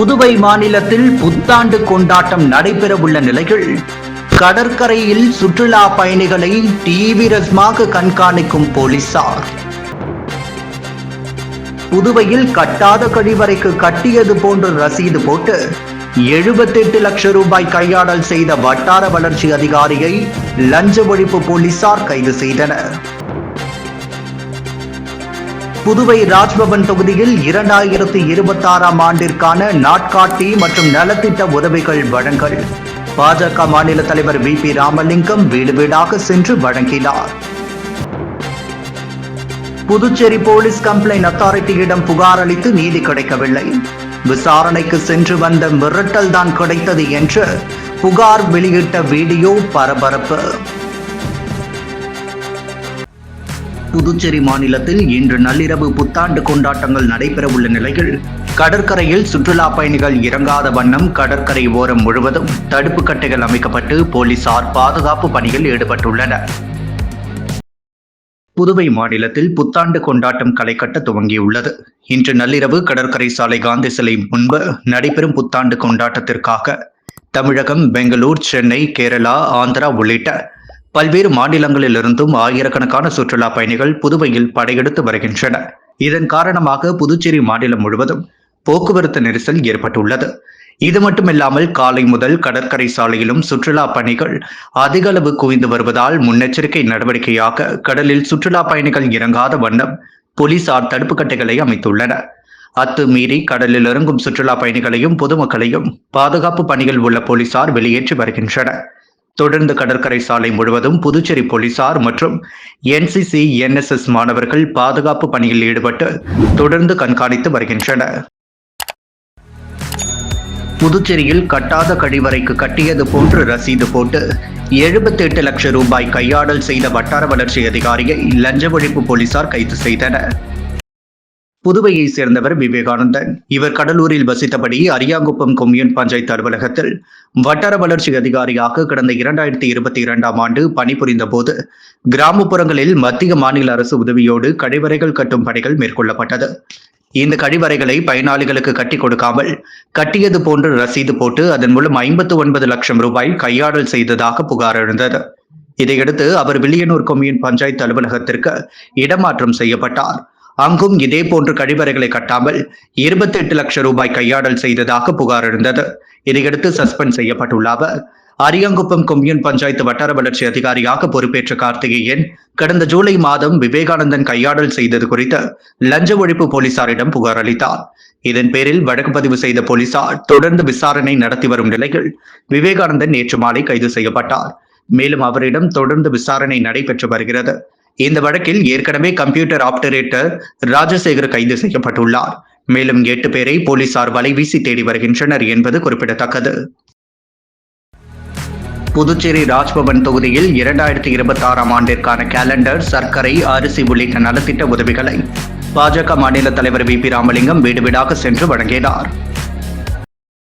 புதுவை மாநிலத்தில் புத்தாண்டு கொண்டாட்டம் நடைபெறவுள்ள நிலையில் கடற்கரையில் சுற்றுலா பயணிகளை தீவிரமாக கண்காணிக்கும் போலீசார். புதுவையில் கட்டாத கழிவறைக்கு கட்டியது போன்று ரசீது போட்டு 78 லட்சம் ரூபாய் கையாடல் செய்த வட்டார வளர்ச்சி அதிகாரியை லஞ்ச ஒழிப்பு போலீசார் கைது செய்தனர். புதுவை ராஜ்பவன் தொகுதியில் 2026ஆம் ஆண்டிற்கான நாட்காட்டி மற்றும் நலத்திட்ட உதவிகள் வழங்கல் பாஜக மாநில தலைவர் VP ராமலிங்கம் வீடு வீடாக சென்று வழங்கினார். புதுச்சேரி போலீஸ் கம்ப்ளைண்ட் அத்தாரிட்டியிடம் புகார் அளித்து நீதி கிடைக்கவில்லை, விசாரணைக்கு சென்று வந்த மிரட்டல் தான் கிடைத்தது என்று புகார் வெளியிட்ட வீடியோ பரபரப்பு. புதுச்சேரி மாநிலத்தில் இன்று நள்ளிரவு புத்தாண்டு கொண்டாட்டங்கள் நடைபெறவுள்ள நிலையில் கடற்கரையில் சுற்றுலா பயணிகள் இறங்காத வண்ணம் கடற்கரை ஓரம் முழுவதும் தடுப்பு கட்டைகள் அமைக்கப்பட்டு போலீசார் பாதுகாப்பு பணியில் ஈடுபட்டுள்ளனர். புதுவை மாநிலத்தில் புத்தாண்டு கொண்டாட்டம் களை கட்ட துவங்கியுள்ளது. இன்று நள்ளிரவு கடற்கரை சாலை காந்தி சிலை முன்பு நடைபெறும் புத்தாண்டு கொண்டாட்டத்திற்காக தமிழகம், பெங்களூர், சென்னை, கேரளா, ஆந்திரா உள்ளிட்ட பல்வேறு மாநிலங்களிலிருந்தும் ஆயிரக்கணக்கான சுற்றுலா பயணிகள் புதுவையில் படையெடுத்து வருகின்றனர். இதன் காரணமாக புதுச்சேரி மாநிலம் முழுவதும் போக்குவரத்து நெரிசல் ஏற்பட்டுள்ளது. இது மட்டுமில்லாமல் காலை முதல் கடற்கரை சாலையிலும் சுற்றுலா பயணிகள் அதிக அளவு குவிந்து வருவதால் முன்னெச்சரிக்கை நடவடிக்கையாக கடலில் சுற்றுலா பயணிகள் இறங்காத வண்ணம் போலீசார் தடுப்பு கட்டைகளை அமைத்துள்ளனர். அத்துமீறி கடலில் இறங்கும் சுற்றுலா பயணிகளையும் பொதுமக்களையும் பாதுகாப்பு பணியில் உள்ள போலீசார் வெளியேற்றி வருகின்றனர். தொடர்ந்து கடற்கரை சாலை முழுவதும் புதுச்சேரி போலீசார் மற்றும் NCC, NSS மாணவர்கள் பாதுகாப்பு பணியில் ஈடுபட்டு தொடர்ந்து கண்காணித்து வருகின்றனர். புதுச்சேரியில் கட்டாத கழிவறைக்கு கட்டியது போன்று ரசீது போட்டு 78 லட்சம் ரூபாய் கையாடல் செய்த வட்டார வளர்ச்சி அதிகாரியை லஞ்ச ஒழிப்பு போலீசார் கைது செய்தனர். புதுவையை சேர்ந்தவர் விவேகானந்தன். இவர் கடலூரில் வசித்தபடி அரியாங்குப்பம் கொம்யூன் பஞ்சாயத்து அலுவலகத்தில் வட்டார வளர்ச்சி அதிகாரியாக கடந்த 2022ஆம் ஆண்டு பணிபுரிந்த போது கிராமப்புறங்களில் மத்திய மாநில அரசு உதவியோடு கழிவறைகள் கட்டும் பணிகள் மேற்கொள்ளப்பட்டது. இந்த கழிவறைகளை பயனாளிகளுக்கு கட்டி கொடுக்காமல் கட்டியது போன்று ரசீது போட்டு அதன் மூலம் 59 லட்சம் ரூபாய் கையாடல் செய்ததாக புகார் எழுந்தது. இதையடுத்து அவர் வில்லியனூர் கொம்யூன் பஞ்சாயத்து அலுவலகத்திற்கு இடமாற்றம் செய்யப்பட்டார். அங்கும் இதே போன்று கழிவறைகளை கட்டாமல் 28 லட்சம் ரூபாய் கையாடல் செய்ததாக புகார் இருந்தது. இதையடுத்து சஸ்பெண்ட் செய்யப்பட்டுள்ள அவர் அரியாங்குப்பம் கொம்யூன் பஞ்சாயத்து வட்டார வளர்ச்சி அதிகாரியாக பொறுப்பேற்ற கார்த்திகேயன் கடந்த ஜூலை மாதம் விவேகானந்தன் கையாடல் செய்தது குறித்து லஞ்ச ஒழிப்பு போலீசாரிடம் புகார் அளித்தார். இதன் பேரில் வழக்கு பதிவு செய்த போலீசார் தொடர்ந்து விசாரணை நடத்தி வரும் நிலையில் விவேகானந்தன் நேற்று மாலை கைது செய்யப்பட்டார். மேலும் அவரிடம் தொடர்ந்து விசாரணை நடைபெற்று வருகிறது. இந்த வழக்கில் ஏற்கனவே கம்ப்யூட்டர் ஆபரேட்டர் ராஜசேகர் கைது செய்யப்பட்டுள்ளார். மேலும் 8 பேரை போலீசார் வலைவீசி தேடி வருகின்றனர் என்பது குறிப்பிடத்தக்கது. புதுச்சேரி ராஜ்பவன் தொகுதியில் 2026ஆம் ஆண்டிற்கான கேலண்டர், சர்க்கரை, அரிசி உள்ளிட்ட நலத்திட்ட உதவிகளை பாஜக மாநில தலைவர் VP ராமலிங்கம் வீடு வீடாக சென்று வழங்கினார்.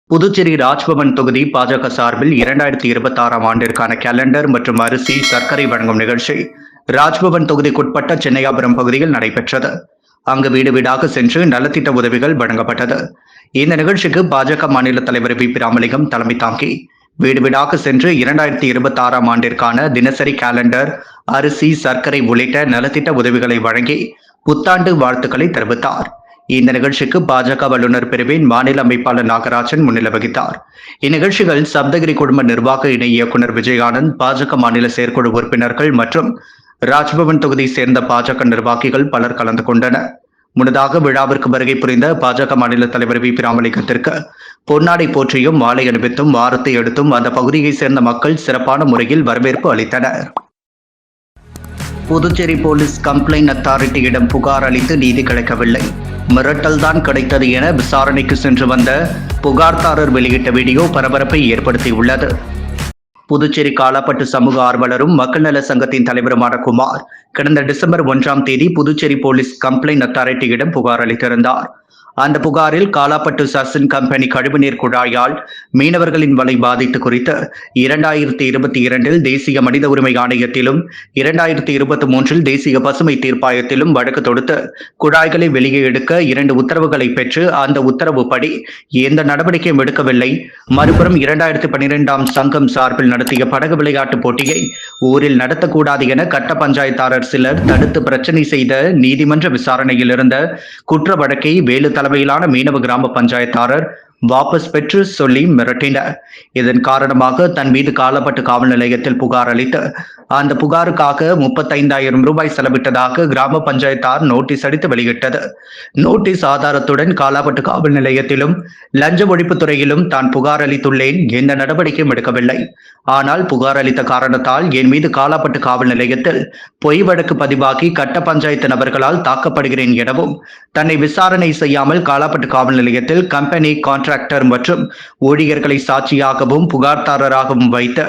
புதுச்சேரி ராஜ்பவன் தொகுதி பாஜக சார்பில் 2026ஆம் ஆண்டிற்கான கேலண்டர் மற்றும் அரிசி, சர்க்கரை வழங்கும் நிகழ்ச்சி ராஜ்பவன் தொகுதிக்குட்பட்ட சென்னையாபுரம் பகுதியில் நடைபெற்றது. அங்கு வீடு வீடாக சென்று நலத்திட்ட உதவிகள் வழங்கப்பட்டது. இந்த நிகழ்ச்சிக்கு பாஜக மாநில தலைவர் VP ராமலிங்கம் தலைமை தாங்கி வீடு வீடாக சென்று 2026ஆம் ஆண்டிற்கான தினசரி கேலண்டர், அரிசி, சர்க்கரை உள்ளிட்ட நலத்திட்ட உதவிகளை வழங்கி புத்தாண்டு வாழ்த்துக்களை தெரிவித்தார். இந்த நிகழ்ச்சிக்கு பாஜக வல்லுநர் பிரிவின் மாநில அமைப்பாளர் நாகராஜன் முன்னிலை வகித்தார். இந்நிகழ்ச்சிகள் சப்தகிரி குழும நிர்வாக இணை இயக்குநர் விஜயானந்த், பாஜக மாநில செயற்குழு உறுப்பினர்கள் மற்றும் ராஜ்பவன் தொகுதியை சேர்ந்த பாஜக நிர்வாகிகள் பலர் கலந்து கொண்டனர். முன்னதாக விழாவிற்கு வருகை புரிந்த பாஜக மாநில தலைவர் VP ராமலிங்கத்திற்கு பொன்னாடை போற்றியும் மாலை அணிவித்தும் வாரத்தை எடுத்தும் அந்த பகுதியை சேர்ந்த மக்கள் சிறப்பான முறையில் வரவேற்பு அளித்தனர். புதுச்சேரி போலீஸ் கம்ப்ளைண்ட் அத்தாரிட்டியிடம் புகார் அளித்து நீதி கிடைக்கவில்லை, மிரட்டல் தான் கிடைத்தது என விசாரணைக்கு சென்று வந்த புகார்தாரர் வெளியிட்ட வீடியோ பரபரப்பை ஏற்படுத்தியுள்ளது. புதுச்சேரி காலாப்பட்டு சமூக ஆர்வலரும் மக்கள் நல சங்கத்தின் தலைவருமான குமார் கடந்த டிசம்பர் 1ஆம் தேதி புதுச்சேரி போலீஸ் கம்ப்ளைண்ட் அத்தாரிட்டியிடம் புகார் அளித்திருந்தார். அந்த புகாரில் காலாப்பட்டு சசன் கம்பெனி கழிவுநீர் குழாயால் மீனவர்களின் வலை பாதித்து குறித்து 2022 தேசிய மனித உரிமை ஆணையத்திலும் 2023 தேசிய பசுமை தீர்ப்பாயத்திலும் வழக்கு தொடுத்து குழாய்களை வெளியே எடுக்க 2 உத்தரவுகளை பெற்று அந்த உத்தரவுப்படி எந்த நடவடிக்கையும் எடுக்கவில்லை. மறுபுறம் 2012 சங்கம் சார்பில் நடத்திய படகு விளையாட்டு போட்டியை ஊரில் நடத்தக்கூடாது என கட்ட பஞ்சாயத்தாளர் சிலர் தடுத்து பிரச்சனை செய்த நீதிமன்ற விசாரணையில் இருந்த குற்ற வழக்கை வேலு தலைமையிலான மீனவ கிராம பஞ்சாயத்தாளர் வாபஸ் பெற்று சொல்லி மிரட்டினர். இதன் காரணமாக தன் மீது காலாப்பட்டு காவல் நிலையத்தில் புகார் அளித்து அந்த புகாருக்காக 35,000 ரூபாய் செலவிட்டதாக கிராம பஞ்சாயத்தார் நோட்டீஸ் அடித்து வெளியிட்டது. நோட்டீஸ் ஆதாரத்துடன் காலாப்பட்டு காவல் நிலையத்திலும் லஞ்ச ஒழிப்புத்துறையிலும் தான் புகார் அளித்துள்ளேன், எந்த நடவடிக்கையும் எடுக்கவில்லை. ஆனால் புகார் அளித்த காரணத்தால் என் மீது காலாப்பட்டு காவல் நிலையத்தில் பொய் வழக்கு பதிவாகி கட்ட பஞ்சாயத்து நபர்களால் தாக்கப்படுகிறேன் எனவும், தன்னை விசாரணை செய்யாமல் காலாப்பட்டு காவல் நிலையத்தில் கம்பெனி கான்ட்ராக்டர் மற்றும் ஊழியர்களை சாட்சியாகவும் புகார்தாரராகவும் வைத்து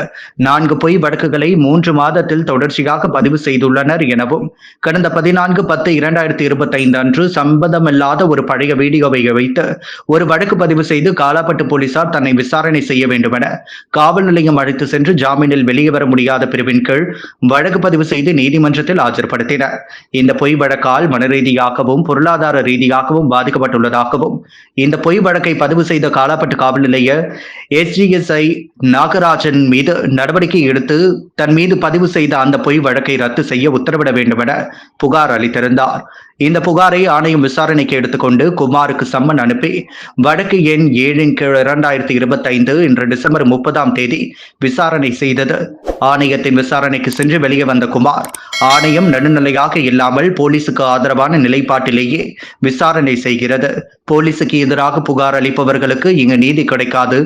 4 பொய் வழக்குகளை 3 மாதத்தில் தொடர்ச்சியாக பதிவு செய்துள்ளனர் எனவும், கடந்த 14/10/2025 அன்று சம்பந்தமில்லாத ஒரு பழைய வீடியோவை வைத்து ஒரு வழக்கு பதிவு செய்து காலாப்பட்டு போலீசார் தன்னை விசாரணை செய்ய வேண்டும் என காவல் நிலையம் அழைத்து சென்று ஜாமீனில் வெளியே வர முடியாத பிரிவின் கீழ் வழக்கு பதிவு செய்து நீதிமன்றத்தில் ஆஜர்படுத்தினர். இந்த பொய் வழக்கால் மனரீதியாகவும் பொருளாதார ரீதியாகவும் பாதிக்கப்பட்டுள்ளதாகவும், இந்த பொய் வழக்கை பதிவு செய்த காலாப்பட்டு காவல் நிலைய SGSI நாகராஜன் மீது நடவடிக்கை எடுத்து தன் மீது பதிவு செய்த அந்த பொய் வழக்கை ரத்து செய்ய உத்தரவிட வேண்டும் என புகார் அளித்திருந்தார். இந்த புகாரை ஆணையம் விசாரணைக்கு எடுத்துக்கொண்டு குமாருக்கு சம்மன் அனுப்பி வழக்கு எண் 7/2025 இன்று டிசம்பர் 30 விசாரணை செய்தது. ஆணையத்தின் விசாரணைக்கு சென்று வெளியே வந்த குமார், ஆணையம் நடுநிலையாக இல்லாமல் போலீசுக்கு ஆதரவான நிலைப்பாட்டிலேயே விசாரணை செய்கிறது, போலீசுக்கு எதிராக புகார் அளிப்பவர்களுக்கு இங்கு நீதி கிடைக்காது,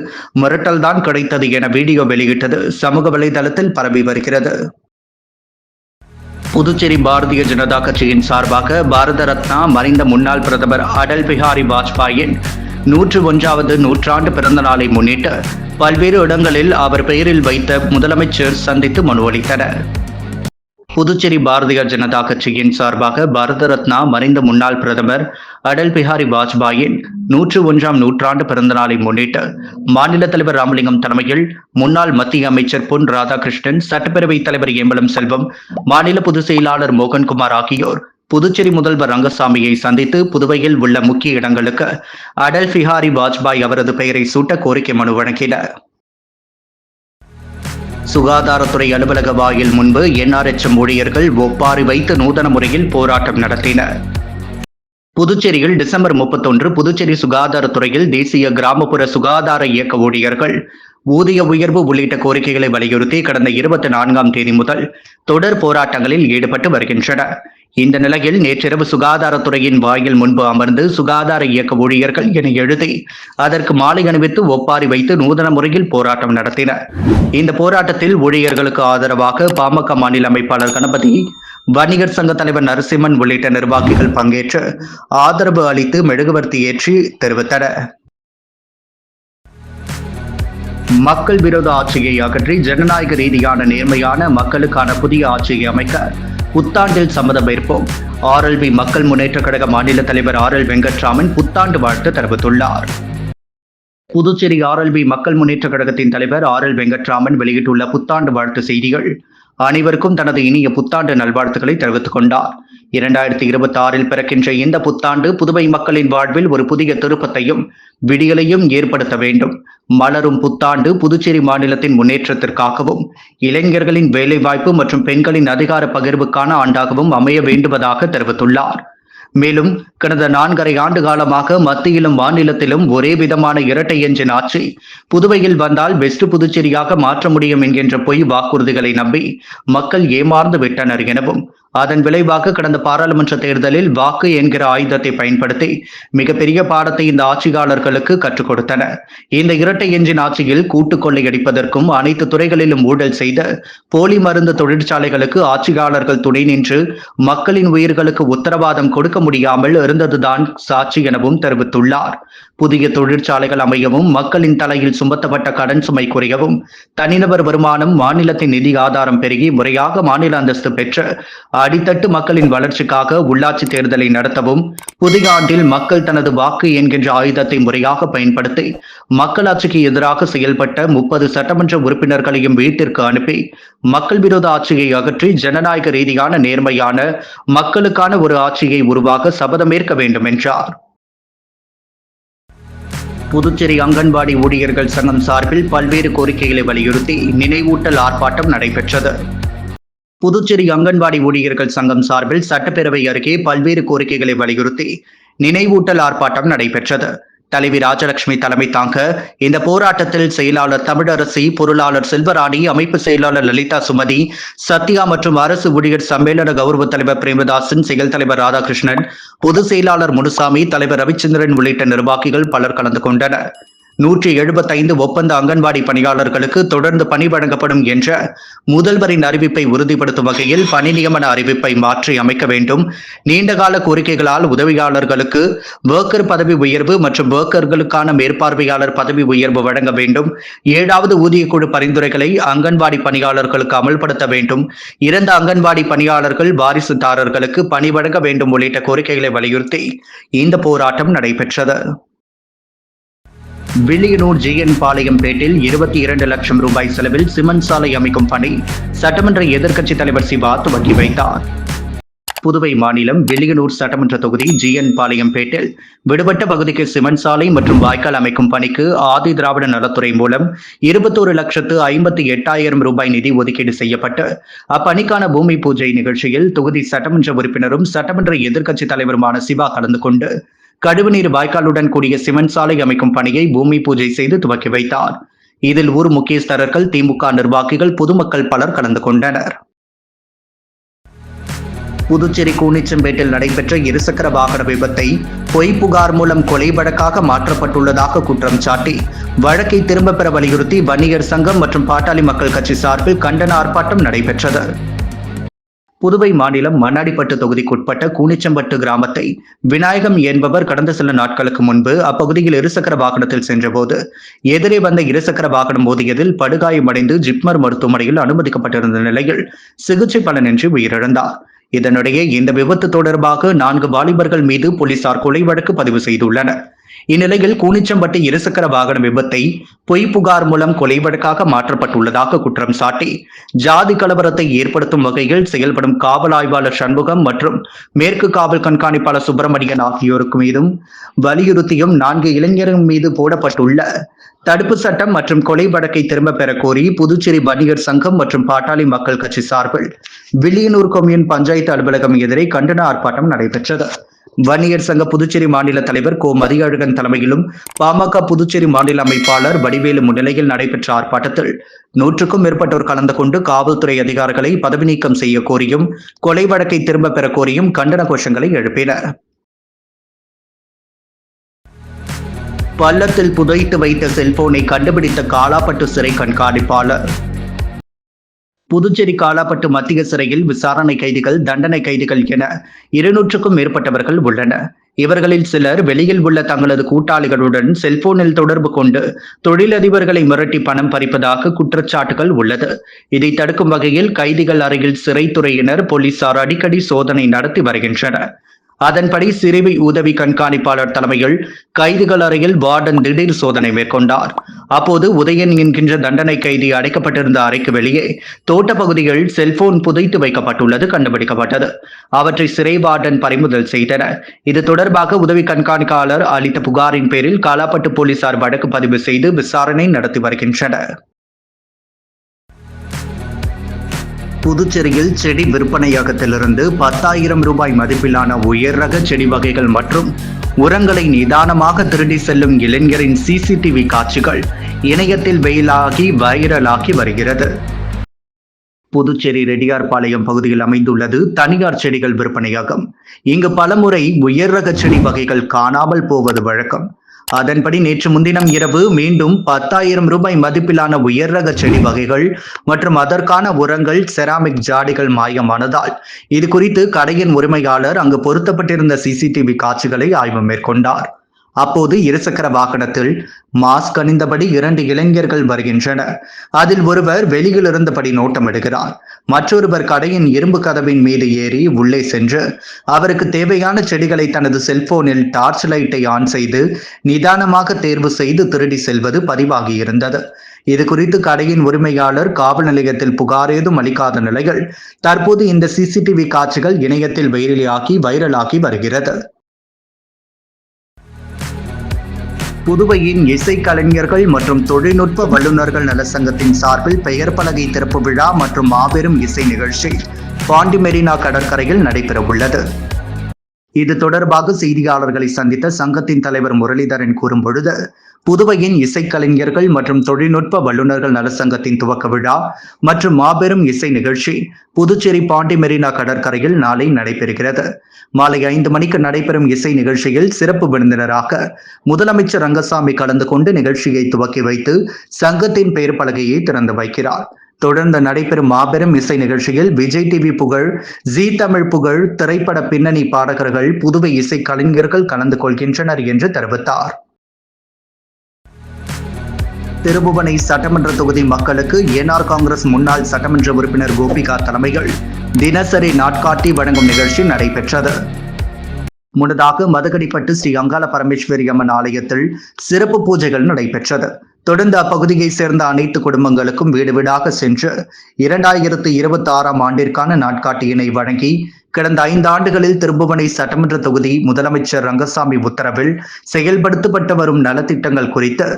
மிரட்டல் தான் கிடைத்தது என வீடியோ வெளியிட்டது சமூக வலைதளத்தில் பரவி வருகிறது. புதுச்சேரி பாரதிய ஜனதா கட்சியின் சார்பாக பாரத ரத்னா மறைந்த முன்னாள் பிரதமர் அடல் பிஹாரி வாஜ்பாயின் 101வது நூற்றாண்டு பிறந்த நாளை முன்னிட்டு பல்வேறு இடங்களில் அவர் பெயரில் வைத்த முதலமைச்சர் சந்தித்து மனு அளித்தனர். புதுச்சேரி பாரதிய ஜனதா கட்சியின் சார்பாக பாரத ரத்னா மறைந்த முன்னாள் பிரதமர் அடல் பிஹாரி வாஜ்பாயின் 101ஆம் நூற்றாண்டு பிறந்த நாளை முன்னிட்டு மாநில தலைவர் ராமலிங்கம் தலைமையில் முன்னாள் மத்திய அமைச்சர் பொன் ராதாகிருஷ்ணன், சட்டப்பேரவைத் தலைவர் ஏம்பலம் செல்வம், மாநில பொதுச் செயலாளர் மோகன்குமார் ஆகியோர் புதுச்சேரி முதல்வர் ரங்கசாமியை சந்தித்து புதுவையில் உள்ள முக்கிய இடங்களுக்கு அடல் பிஹாரி வாஜ்பாய் அவரது பெயரை சூட்ட கோரிக்கை மனு வழங்கினர். சுகாதாரத்துறை அலுவலக வாயில் முன்பு NRHM ஊழியர்கள் ஒப்பாரி வைத்து நூதன முறையில் போராட்டம் நடத்தினர். புதுச்சேரியில் டிசம்பர் 31 புதுச்சேரி சுகாதாரத்துறையில் தேசிய கிராமப்புற சுகாதார இயக்க ஊழியர்கள் ஊதிய உயர்வு உள்ளிட்ட கோரிக்கைகளை வலியுறுத்தி கடந்த 24 முதல் தொடர் போராட்டங்களில் ஈடுபட்டு வருகின்றனர். இந்த நிலையில் நேற்றிரவு சுகாதாரத்துறையின் வாயில் முன்பு அமர்ந்து சுகாதார இயக்க ஊழியர்கள் என எழுதி அதற்கு மாலை அணிவித்து ஒப்பாரி வைத்து நூதன முறையில் போராட்டம் நடத்தினர். இந்த போராட்டத்தில் ஊழியர்களுக்கு ஆதரவாக பாமக மாநில அமைப்பாளர் கணபதி, வணிகர் சங்க தலைவர் நரசிம்மன் உள்ளிட்ட நிர்வாகிகள் பங்கேற்று ஆதரவு அளித்து மெழுகுவர்த்தி ஏற்றி தெரிவித்தனர். மக்கள் விரோத ஆட்சியை அகற்றி ஜனநாயக ரீதியான நேர்மையான மக்களுக்கான புதிய ஆட்சியை அமைக்க புத்தாண்டில் சம்மதம் ஏற்போம். RLB மக்கள் முன்னேற்ற கழக மாநில தலைவர் RL வெங்கட்ராமன் புத்தாண்டு வாழ்த்து தெரிவித்துள்ளார். புதுச்சேரி RLB மக்கள் முன்னேற்ற கழகத்தின் தலைவர் RL வெங்கட்ராமன் வெளியிட்டுள்ள புத்தாண்டு வாழ்த்து செய்திகள் அனைவருக்கும் தனது இனிய புத்தாண்டு நல்வாழ்த்துக்களை தெரிவித்துக் கொண்டார். 2026 பிறக்கின்ற இந்த புத்தாண்டு புதுவை மக்களின் வாழ்வில் ஒரு புதிய திருப்பத்தையும் விடியலையும் ஏற்படுத்த வேண்டும். மலரும் புத்தாண்டு புதுச்சேரி மாநிலத்தின் முன்னேற்றத்திற்காகவும் இளைஞர்களின் வேலைவாய்ப்பு மற்றும் பெண்களின் அதிகார பகிர்வுக்கான ஆண்டாகவும் அமைய வேண்டுவதாக தெரிவித்துள்ளார். மேலும் கடந்த 4.5 ஆண்டு காலமாக மத்தியிலும் மாநிலத்திலும் ஒரே விதமான இரட்டை என்ஜின் ஆட்சி புதுவையில் வந்தால் பெஸ்ட் புதுச்சேரியாக மாற்ற முடியும் என்கின்ற பொய் வாக்குறுதிகளை நம்பி மக்கள் ஏமாந்து விட்டனர் எனவும், அதன் விளைவாக கடந்த பாராளுமன்ற தேர்தலில் வாக்கு என்கிற ஆயுதத்தை பயன்படுத்தி மிகப்பெரிய பாடத்தை இந்த ஆட்சியாளர்களுக்கு கற்றுக் கொடுத்தனர். இந்த இரட்டை என்ஜின் ஆட்சியில் கூட்டுக் கொள்ளையடிப்பதற்கும் அனைத்து துறைகளிலும் ஊழல் செய்த போலி மருந்து தொழிற்சாலைகளுக்கு ஆட்சியாளர்கள் துணை நின்று மக்களின் உயிர்களுக்கு உத்தரவாதம் கொடுக்க முடியாமல் இருந்ததுதான் சாட்சி எனவும் தெரிவித்துள்ளார். புதிய தொழிற்சாலைகள் அமையவும், மக்களின் தலையில் சுமத்தப்பட்ட கடன் சுமை குறையவும், தனிநபர் வருமானம், மாநிலத்தின் நிதி ஆதாரம் பெருகி முறையாக மாநில அந்தஸ்து பெற்று அடித்தட்டு மக்களின் வளர்ச்சிக்காக உள்ளாட்சி தேர்தலை நடத்தவும், புதிய ஆண்டில் மக்கள் தனது வாக்கு என்கின்ற ஆயுதத்தை முறையாக பயன்படுத்தி மக்களாட்சிக்கு எதிராக செயல்பட்ட 30 சட்டமன்ற உறுப்பினர்களையும் வீட்டிற்கு அனுப்பி மக்கள் விரோத ஆட்சியை அகற்றி ஜனநாயக ரீதியான நேர்மையான மக்களுக்கான ஒரு ஆட்சியை உருவாக்க சபதமேற்க வேண்டும் என்றார். புதுச்சேரி அங்கன்வாடி ஊழியர்கள் சங்கம் சார்பில் பல்வேறு கோரிக்கைகளை வலியுறுத்தி நினைவூட்டல் ஆர்ப்பாட்டம் நடைபெற்றது. புதுச்சேரி அங்கன்வாடி ஊழியர்கள் சங்கம் சார்பில் சட்டப்பேரவை அருகே பல்வேறு கோரிக்கைகளை வலியுறுத்தி நினைவூட்டல் ஆர்ப்பாட்டம் நடைபெற்றது. தலைவி ராஜலட்சுமி தலைமை தாங்க இந்த போராட்டத்தில் செயலாளர் தமிழரசி, பொருளாளர் செல்வராணி, அமைப்பு செயலாளர் லலிதா சுமதி, சத்யா மற்றும் அரசு ஊழியர் சம்மேளன கௌரவ தலைவர் பிரேமதாசன், செயல் தலைவர் ராதாகிருஷ்ணன், பொதுச் செயலாளர் முனுசாமி, தலைவர் ரவிச்சந்திரன் உள்ளிட்ட நிர்வாகிகள் பலர் கலந்து கொண்டனர். 175 ஒப்பந்த அங்கன்வாடி பணியாளர்களுக்கு தொடர்ந்து பணி வழங்கப்படும் என்ற முதல்வரின் அறிவிப்பை உறுதிப்படுத்தும் வகையில் பணி நியமன அறிவிப்பை மாற்றி அமைக்க வேண்டும். நீண்டகால கோரிக்கைகளால் உதவியாளர்களுக்கு ஒர்க்கர் பதவி உயர்வு மற்றும் ஒர்க்கர்களுக்கான மேற்பார்வையாளர் பதவி உயர்வு வழங்க வேண்டும். 7வது ஊதியக்குழு பரிந்துரைகளை அங்கன்வாடி பணியாளர்களுக்கு அமல்படுத்த வேண்டும். இறந்த அங்கன்வாடி பணியாளர்கள் வாரிசுதாரர்களுக்கு பணி வழங்க வேண்டும் உள்ளிட்ட கோரிக்கைகளை வலியுறுத்தி இந்த போராட்டம் நடைபெற்றது. வில்லியனூர் ஜிஎன் பாளையம் பேட்டில் 22 லட்சம் ரூபாய் செலவில் சிமெண்ட் சாலை அமைக்கும் பணி சட்டமன்ற எதிர்க்கட்சித் தலைவர் சிவா துவக்கி வைத்தார். புதுவை மாநிலம் வில்லியனூர் சட்டமன்ற தொகுதி ஜிஎன் பாளையம் பேட்டில் விடுபட்ட பகுதிக்கு சிமெண்ட் சாலை மற்றும் வாய்க்கால் அமைக்கும் பணிக்கு ஆதி திராவிட நலத்துறை மூலம் 21,58,000 ரூபாய் நிதி ஒதுக்கீடு செய்யப்பட்டு அப்பணிக்கான பூமி பூஜை நிகழ்ச்சியில் தொகுதி சட்டமன்ற உறுப்பினரும் சட்டமன்ற எதிர்க்கட்சித் தலைவருமான சிவா கலந்து கொண்டு கழிவுநீர் வாய்க்காலுடன் கூடிய சிமெண்ட் சாலை அமைக்கும் பணியை பூமி பூஜை செய்து துவக்கி வைத்தார். இதில் ஊர் முக்கியஸ்தர்கள், திமுக நிர்வாகிகள், பொதுமக்கள் பலர் கலந்து கொண்டனர். புதுச்சேரி கூனிச்சம்பேட்டில் நடைபெற்ற இருசக்கர வாகன விபத்தை பொய் புகார் மூலம் கொலை வழக்காக மாற்றப்பட்டுள்ளதாக குற்றம் சாட்டி வழக்கை திரும்ப பெற வலியுறுத்தி வன்னியர் சங்கம் மற்றும் பாட்டாளி மக்கள் கட்சி சார்பில் கண்டன ஆர்ப்பாட்டம் நடைபெற்றது. புதுவை மாநிலம் மண்ணாடிப்பட்டு தொகுதிக்குட்பட்ட கூனிச்சம்பட்டு கிராமத்தை விநாயகம் என்பவர் கடந்த சில நாட்களுக்கு முன்பு அப்பகுதியில் இருசக்கர வாகனத்தில் சென்றபோது எதிரே வந்த இருசக்கர வாகனம் மோதியதில் படுகாயமடைந்து ஜிப்மர் மருத்துவமனையில் அனுமதிக்கப்பட்டிருந்த நிலையில் சிகிச்சை பலனின்றி உயிரிழந்தார். இதனிடையே இந்த விபத்து தொடர்பாக 4 வாலிபர்கள் மீது போலீசார் கொலை வழக்கு பதிவு செய்துள்ளனர். இந்நிலையில் கூனிச்சம்பட்டு இருசக்கர வாகன விபத்தை பொய் புகார் மூலம் கொலை வழக்காக மாற்றப்பட்டுள்ளதாக குற்றம் சாட்டி ஜாதி கலவரத்தை ஏற்படுத்தும் வகையில் செயல்படும் காவல் ஆய்வாளர் சண்முகம் மற்றும் மேற்கு காவல் கண்காணிப்பாளர் சுப்பிரமணியன் ஆகியோருக்கு மீதும் வலியுறுத்தியும் 4 இளைஞர்கள் மீது போடப்பட்டுள்ள தடுப்பு சட்டம் மற்றும் கொலை வழக்கை திரும்ப பெற கோரி புதுச்சேரி வன்னியர் சங்கம் மற்றும் பாட்டாளி மக்கள் கட்சி சார்பில் வில்லியனூர் கொம்யூன் பஞ்சாயத்து அலுவலகம் எதிரே கண்டன ஆர்ப்பாட்டம் நடைபெற்றது. வன்னியர் சங்க புதுச்சேரி மாநில தலைவர் கோ மதியழகன் தலைமையிலும் பாமக புதுச்சேரி மாநில அமைப்பாளர் வடிவேலு முன்னிலையில் நடைபெற்ற ஆர்ப்பாட்டத்தில் 100க்கும் மேற்பட்டோர் கலந்து கொண்டு காவல்துறை அதிகாரிகளை பதவி நீக்கம் செய்ய கோரியும் கொலை வழக்கை திரும்ப பெற கோரியும் கண்டன கோஷங்களை எழுப்பினர். பள்ளத்தில் புதைத்து வைத்த செல்போனை கண்டுபிடித்த காலாப்பட்டு சிறை கண்காணிப்பாளர். புதுச்சேரி காலாப்பட்டு மத்திய சிறையில் விசாரணை கைதிகள், தண்டனை கைதிகள் என 200க்கும் மேற்பட்டவர்கள் உள்ளனர். இவர்களில் சிலர் வெளியில் உள்ள தங்களது கூட்டாளிகளுடன் செல்போனில் தொடர்பு கொண்டு தொழிலதிபர்களை மிரட்டி பணம் பறிப்பதாக குற்றச்சாட்டுகள் உள்ளது. இதை தடுக்கும் வகையில் கைதிகள் அறையில் சிறைத்துறையினர், போலீசார் அடிக்கடி சோதனை நடத்தி வருகின்றனர். அதன்படி சிறுவை உதவி கண்காணிப்பாளர் தலைமையில் கைதிகள் அறையில் வார்டன் திடீர் சோதனை மேற்கொண்டார். அப்போது உதயன் என்கின்ற தண்டனை கைதி அடைக்கப்பட்டிருந்த அறைக்கு வெளியே தோட்ட பகுதியில் செல்போன் புதைத்து வைக்கப்பட்டுள்ளது கண்டுபிடிக்கப்பட்டது. அவற்றை சிறை வார்டன் பறிமுதல் செய்தனர். இது தொடர்பாக உதவி கண்காணிப்பாளர் அளித்த புகாரின் பேரில் காலாப்பட்டு போலீசார் வழக்கு பதிவு செய்து விசாரணை நடத்தி வருகின்றனர். புதுச்சேரியில் செடி விற்பனையகத்திலிருந்து 10,000 ரூபாய் மதிப்பிலான உயர் ரக செடி வகைகள் மற்றும் உரங்களை நிதானமாக திருடி செல்லும் இளைஞரின் சிசிடிவி காட்சிகள் இணையத்தில் வெயிலாகி வைரலாகி வருகிறது. புதுச்சேரி ரெட்டியார்பாளையம் பகுதியில் அமைந்துள்ளது தனியார் செடிகள் விற்பனையகம். இங்கு பலமுறை உயர் ரக செடி வகைகள் காணாமல் போவது வழக்கம். அதன்படி நேற்று முன்தினம் இரவு மீண்டும் 10,000 ரூபாய் மதிப்பிலான உயர் ரக செடி வகைகள் மற்றும் அதற்கான உரங்கள், செராமிக் ஜாடிகள் மாயமானதால் இது குறித்து கடையின் உரிமையாளர் அங்கு பொருத்தப்பட்டிருந்த சிசிடிவி காட்சிகளை ஆய்வு மேற்கொண்டார். அப்போது இருசக்கர வாகனத்தில் மாஸ்க் அணிந்தபடி 2 இளைஞர்கள் வருகின்றனர். அதில் ஒருவர் வெளியில் இருந்தபடி நோட்டமிடுகிறார். மற்றொருவர் கடையின் இரும்பு கதவின் மீது ஏறி உள்ளே சென்று அவருக்கு தேவையான செடிகளை தனது செல்போனில் டார்ச் லைட்டை ஆன் செய்து நிதானமாக தேர்வு செய்து திருடி செல்வது பதிவாகியிருந்தது. இது குறித்து கடையின் உரிமையாளர் காவல் நிலையத்தில் புகார் ஏதும் அளிக்காத நிலையில் தற்போது இந்த சிசிடிவி காட்சிகள் இணையத்தில் வைரலாகி வருகிறது. புதுவையின் இசைக்கலைஞர்கள் மற்றும் தொழில்நுட்ப வல்லுநர்கள் நலசங்கத்தின் சார்பில் பெயர் பலகை திறப்பு விழா மற்றும் மாபெரும் இசை நிகழ்ச்சி பாண்டி மெரினா கடற்கரையில் நடைபெற உள்ளது. இது தொடர்பாக செய்தியாளர்களை சந்தித்த சங்கத்தின் தலைவர் முரளிதரன் கூறும்பொழுது, புதுவையின் இசைக்கலைஞர்கள் மற்றும் தொழில்நுட்ப வல்லுநர்கள் நலசங்கத்தின் துவக்க விழா மற்றும் மாபெரும் இசை நிகழ்ச்சி புதுச்சேரி பாண்டி மெரினா கடற்கரையில் நாளை நடைபெறுகிறது. மாலை 5 மணிக்கு நடைபெறும் இசை நிகழ்ச்சியில் சிறப்பு விருந்தினராக முதலமைச்சர் ரங்கசாமி கலந்து கொண்டு நிகழ்ச்சியை துவக்கி வைத்து சங்கத்தின் பெயர் பலகையை திறந்து வைக்கிறார். தொடர்ந்து நடைபெறும் மாபெரும் இசை நிகழ்ச்சியில் விஜய் டிவி புகழ், ஜி தமிழ் புகழ், திரைப்பட பின்னணி பாடகர்கள், புதுவை இசை கலைஞர்கள் கலந்து கொள்கின்றனர் என்று தெரிவித்தார். திருபுவனை சட்டமன்ற தொகுதி மக்களுக்கு என்ஆர் காங்கிரஸ் முன்னாள் சட்டமன்ற உறுப்பினர் கோபிகா தலைமையில் தினசரி நாட்காட்டி வழங்கும் நிகழ்ச்சி நடைபெற்றது. முன்னதாக மதகடிப்பட்டு ஸ்ரீ அங்காள பரமேஸ்வரி அம்மன் ஆலயத்தில் சிறப்பு பூஜைகள் நடைபெற்றது. தொடர்ந்து அப்பகுதியை சேர்ந்த அனைத்து குடும்பங்களுக்கும் வீடு வீடாக சென்று 2026ஆம் ஆண்டிற்கான நாட்காட்டியினை வழங்கி கடந்த 5 ஆண்டுகளில் திருபுவனை சட்டமன்ற தொகுதி முதலமைச்சர் ரங்கசாமி உத்தரவில் செயல்படுத்தப்பட்டு வரும் நலத்திட்டங்கள் குறித்து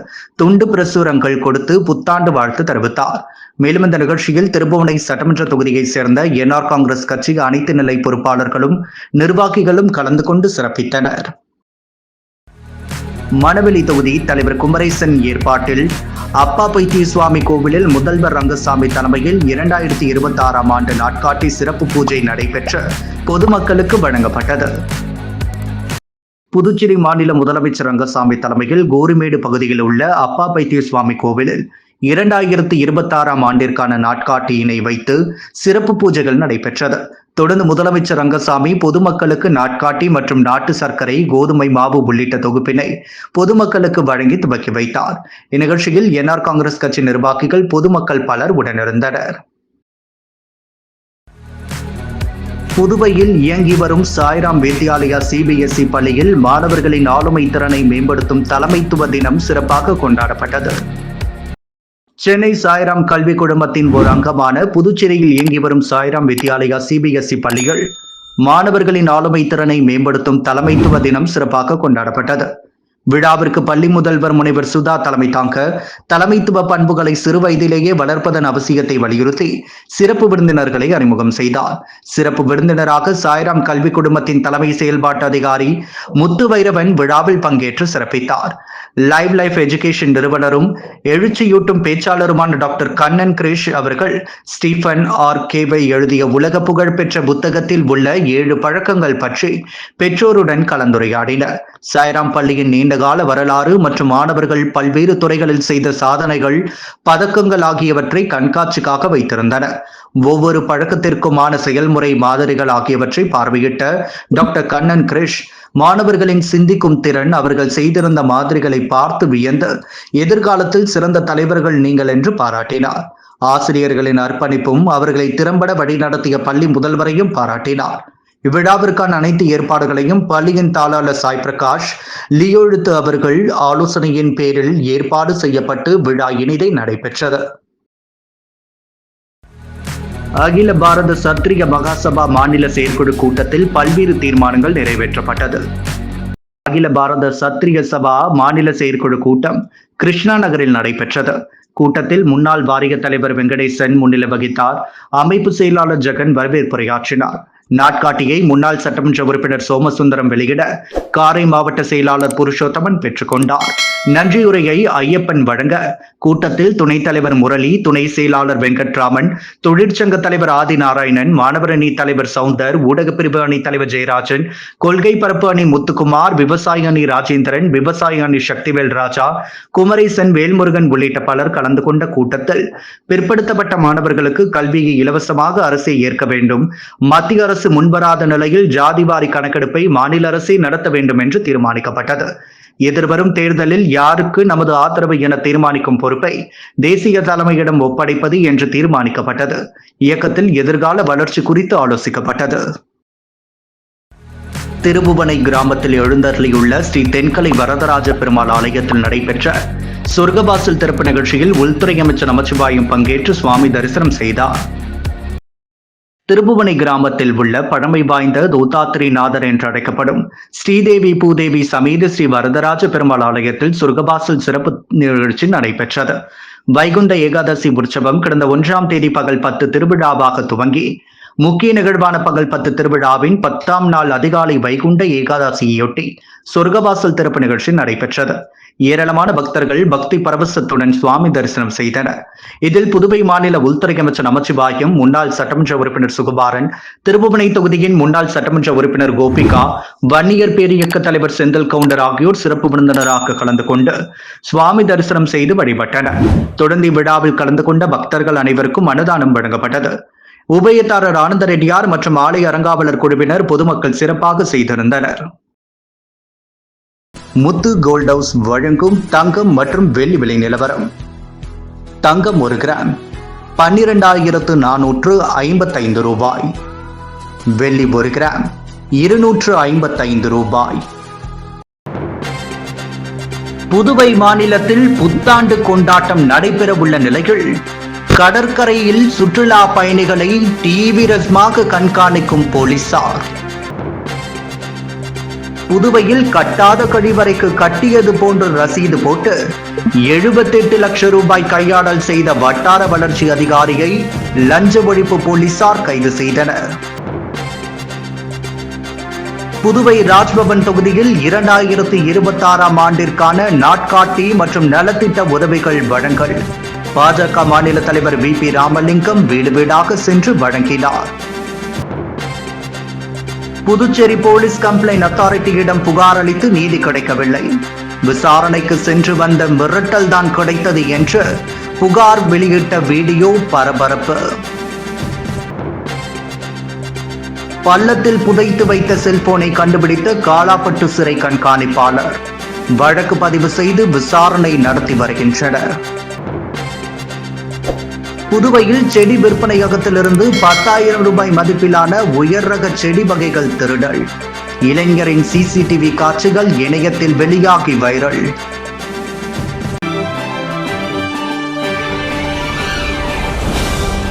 துண்டு பிரசுரங்கள் கொடுத்து புத்தாண்டு வாழ்த்து தெரிவித்தார். மேலும் இந்த நிகழ்ச்சியில் திருபுவனை சட்டமன்ற தொகுதியை சேர்ந்த என்ஆர் காங்கிரஸ் கட்சி அனைத்து நிலை பொறுப்பாளர்களும் நிர்வாகிகளும் கலந்து கொண்டு சிறப்பித்தனர். மணவெளி தொகுதி தலைவர் குமரேசன் ஏற்பாட்டில் அப்பா பைத்திய சுவாமி கோவிலில் முதல்வர் ரங்கசாமி தலைமையில் 2026ஆம் ஆண்டு நாட்காட்டி சிறப்பு பூஜை நடைபெற்று பொதுமக்களுக்கு வழங்கப்பட்டது. புதுச்சேரி மாநில முதலமைச்சர் ரங்கசாமி தலைமையில் கோரிமேடு பகுதியில் உள்ள அப்பா பைத்திய சுவாமி கோவிலில் 2026ஆம் ஆண்டிற்கான நாட்காட்டியினை வைத்து சிறப்பு பூஜைகள் நடைபெற்றது. தொடர்ந்து முதலமைச்சர் ரங்கசாமி பொதுமக்களுக்கு நாட்காட்டி மற்றும் நாட்டு சர்க்கரை, கோதுமை மாவு உள்ளிட்ட தொகுப்பினை பொதுமக்களுக்கு வழங்கி துவக்கி வைத்தார். இந்நிகழ்ச்சியில் என்ஆர் காங்கிரஸ் கட்சி நிர்வாகிகள், பொதுமக்கள் பலர் உடனிருந்தனர். புதுவையில் இயங்கி வரும் சாய்ராம் வித்யாலயா சிபிஎஸ்இ பள்ளியில் மாணவர்களின் ஆளுமை திறனை மேம்படுத்தும் தலைமைத்துவ தினம் சிறப்பாக கொண்டாடப்பட்டது. சென்னை சாய்ராம் கல்வி குழுமத்தின் ஒரு அங்கமான புதுச்சேரியில் இயங்கி வரும் சாய்ராம் வித்யாலயா சிபிஎஸ்இ பள்ளிகள் மாணவர்களின் ஆளுமை திறனை மேம்படுத்தும் தலைமைத்துவ தினம் சிறப்பாக கொண்டாடப்பட்டது. விழாவிற்கு பள்ளி முதல்வர் முனைவர் சுதா தலைமை தாங்க தலைமைத்துவ பண்புகளை சிறு வயதிலேயே வளர்ப்பதன் அவசியத்தை வலியுறுத்தி சிறப்பு விருந்தினர்களை அறிமுகம் செய்தார். சிறப்பு விருந்தினராக சாய்ராம் கல்வி குழுமத்தின் தலைமை செயல்பாட்டு அதிகாரி முத்து வைரவன் விழாவில் பங்கேற்று சிறப்பித்தார். லைஃப் எஜுகேஷன் நிறுவனரும் எழுச்சியூட்டும் பேச்சாளருமான டாக்டர் கண்ணன் கிரிஷ் அவர்கள் ஸ்டீஃபன் ஆர்.கே.வை எழுதிய உலக புகழ்பெற்ற புத்தகத்தில் உள்ள 7 பழக்கங்கள் பற்றி பெற்றோருடன் கலந்துரையாடினர். சாய்ராம் பள்ளியின் நீண்டகால வரலாறு மற்றும் மாணவர்கள் பல்வேறு துறைகளில் செய்த சாதனைகள், பதக்கங்கள் ஆகியவற்றை கண்காட்சிக்காக வைத்திருந்தனர். ஒவ்வொரு பழக்கத்திற்குமான செயல்முறை மாதிரிகள் ஆகியவற்றை பார்வையிட்ட டாக்டர் கண்ணன் கிரிஷ் மாணவர்களின் சிந்திக்கும் திறன், அவர்கள் செய்திருந்த மாதிரிகளை பார்த்து வியந்து எதிர்காலத்தில் சிறந்த தலைவர்கள் நீங்கள் என்று பாராட்டினார். ஆசிரியர்களின் அர்ப்பணிப்பும் அவர்களை திறம்பட வழிநடத்திய பள்ளி முதல்வரையும் பாராட்டினார். இவ்விழாவிற்கான அனைத்து ஏற்பாடுகளையும் பள்ளியின் தாளாளர் சாய் பிரகாஷ் லியொழுத்து அவர்கள் ஆலோசனையின் பேரில் ஏற்பாடு செய்யப்பட்டு விழா இனிதே நடைபெற்றது. அகில பாரத சத்திரிய மகாசபா மாநில செயற்குழு கூட்டத்தில் பல்வேறு தீர்மானங்கள் நிறைவேற்றப்பட்டது. அகில பாரத சத்திரிய சபா மாநில செயற்குழு கூட்டம் கிருஷ்ணா நகரில் நடைபெற்றது. கூட்டத்தில் முன்னாள் வாரிய தலைவர் வெங்கடேசன் முன்னிலை வகித்தார். அமைப்பு செயலாளர் ஜெகன் வரவேற்புரையாற்றினார். நாட்காட்டியை முன்னாள் சட்டமன்ற உறுப்பினர் சோமசுந்தரம் வெளியிட காரை மாவட்ட செயலாளர் புருஷோத்தமன் பெற்றுக்கொண்டார். நன்றியுரையை ஐயப்பன் வழங்க கூட்டத்தில் துணைத் தலைவர் முரளி, துணை செயலாளர் வெங்கட்ராமன், தொழிற்சங்க தலைவர் ஆதி நாராயணன், மாணவர் அணி தலைவர் சவுந்தர், ஊடகப்பிரிவு அணி தலைவர் ஜெயராஜன், கொள்கை பரப்பு அணி முத்துக்குமார், விவசாய அணி ராஜேந்திரன், விவசாய அணி சக்திவேல் ராஜா, குமரேசன், வேல்முருகன் உள்ளிட்ட பலர் கலந்து கொண்ட கூட்டத்தில் பிற்படுத்தப்பட்ட மாணவர்களுக்கு கல்வியை இலவசமாக அரசே ஏற்க வேண்டும், மத்திய அரசு முன்வராத நிலையில் ஜாதிவாரி கணக்கெடுப்பை மாநில அரசே நடத்த வேண்டும் என்று தீர்மானிக்கப்பட்டது. எதிர்வரும் தேர்தலில் யாருக்கு நமது ஆதரவு என தீர்மானிக்கும் பொறுப்பை தேசிய தலைமையிடம் ஒப்படைப்பது என்று தீர்மானிக்கப்பட்டது. இயக்கத்தில் எதிர்கால வளர்ச்சி குறித்து ஆலோசிக்கப்பட்டது. திருபுவனை கிராமத்தில் எழுந்தருளியுள்ள ஸ்ரீ தென்கலை வரதராஜ பெருமாள் ஆலயத்தில் நடைபெற்ற சொர்க்கவாசல் திறப்பு நிகழ்ச்சியில் உள்துறை அமைச்சர் நமச்சிவாயம் பங்கேற்று சுவாமி தரிசனம் செய்தார். திருபுவனை கிராமத்தில் உள்ள பழமை வாய்ந்த தூத்தாத்திரிநாதர் என்று அழைக்கப்படும் ஸ்ரீதேவி பூதேவி சமேத ஸ்ரீ வரதராஜ பெருமாள் ஆலயத்தில் சொர்க்கவாசல் சிறப்பு நிகழ்ச்சி நடைபெற்றது. வைகுண்ட ஏகாதசி உற்சவம் கடந்த 1ஆம் தேதி பகல் 10 திருவிழாவாக துவங்கி முக்கிய நிகழ்வான பகல் 10 திருவிழாவின் 10ஆம் நாள் அதிகாலை வைகுண்ட ஏகாதசியையொட்டி சொர்க்கவாசல் திறப்பு நிகழ்ச்சி நடைபெற்றது. ஏராளமான பக்தர்கள் பக்தி பரவசத்துடன் சுவாமி தரிசனம் செய்தனர். இதில் புதுவை மாநில உள்துறை அமைச்சர் நமச்சிவாயம், முன்னாள் சட்டமன்ற உறுப்பினர் சுகுமாரன், திருபுவனை தொகுதியின் முன்னாள் சட்டமன்ற உறுப்பினர் கோபிகா, வன்னியர் பேரியக்க தலைவர் செந்தில் கவுண்டர் ஆகியோர் சிறப்பு விருந்தினராக கலந்து கொண்டு சுவாமி தரிசனம் செய்து வழிபட்டனர். தொடர்ந்து விழாவில் கலந்து கொண்ட பக்தர்கள் அனைவருக்கும் அன்னதானம் வழங்கப்பட்டது. உபயதாரர் ஆனந்த ரெட்டியார் மற்றும் ஆலய அறங்காவலர் குழுவினர் பொதுமக்கள் சிறப்பாக செய்திருந்தனர். முத்து கோல்ட் ஹவுஸ் வழங்கும் தங்கம் மற்றும் வெள்ளி விலை நிலவரம். தங்கம் 1 கிராம் 12,455 ரூபாய். வெள்ளி 1 கிராம் 255 ரூபாய். புதுவை மாநிலத்தில் புத்தாண்டு கொண்டாட்டம் நடைபெறவுள்ள நிலையில் கடற்கரையில் சுற்றுலா பயணிகளை தீவிரமாக கண்காணிக்கும் போலீசார். புதுவையில் கட்டாத கழிவறைக்கு கட்டியது போன்று ரசீது போட்டு 78 லட்சம் ரூபாய் கையாடல் செய்த வட்டார வளர்ச்சி அதிகாரியை லஞ்ச ஒழிப்பு போலீசார் கைது செய்தனர். புதுவை ராஜ்பவன் தொகுதியில் 2026ஆம் ஆண்டிற்கான நாட்காட்டி மற்றும் நலத்திட்ட உதவிகள் வழங்கல் பாஜக மாநில தலைவர் VP ராமலிங்கம் வீடு வீடாக சென்று வழங்கினார். புதுச்சேரி போலீஸ் கம்ப்ளைண்ட் அத்தாரிட்டியிடம் புகார் அளித்து நீதி கிடைக்கவில்லை. விசாரணைக்கு சென்று வந்த மிரட்டல் தான் கிடைத்தது என்று புகார் வெளியிட்ட வீடியோ பரபரப்பு. பள்ளத்தில் புதைத்து வைத்த செல்போனை கண்டுபிடித்த காலாப்பட்டு சிறை கண்காணிப்பாளர் வழக்கு பதிவு செய்து விசாரணை நடத்தி வருகின்றனர். புதுவையில் செடி விற்பனையகத்திலிருந்து 10,000 ரூபாய் மதிப்பிலான உயர் ரக செடி வகைகள் திருடல். இளைஞரின் CCTV காட்சிகள் இணையத்தில் வெளியாகி வைரல்.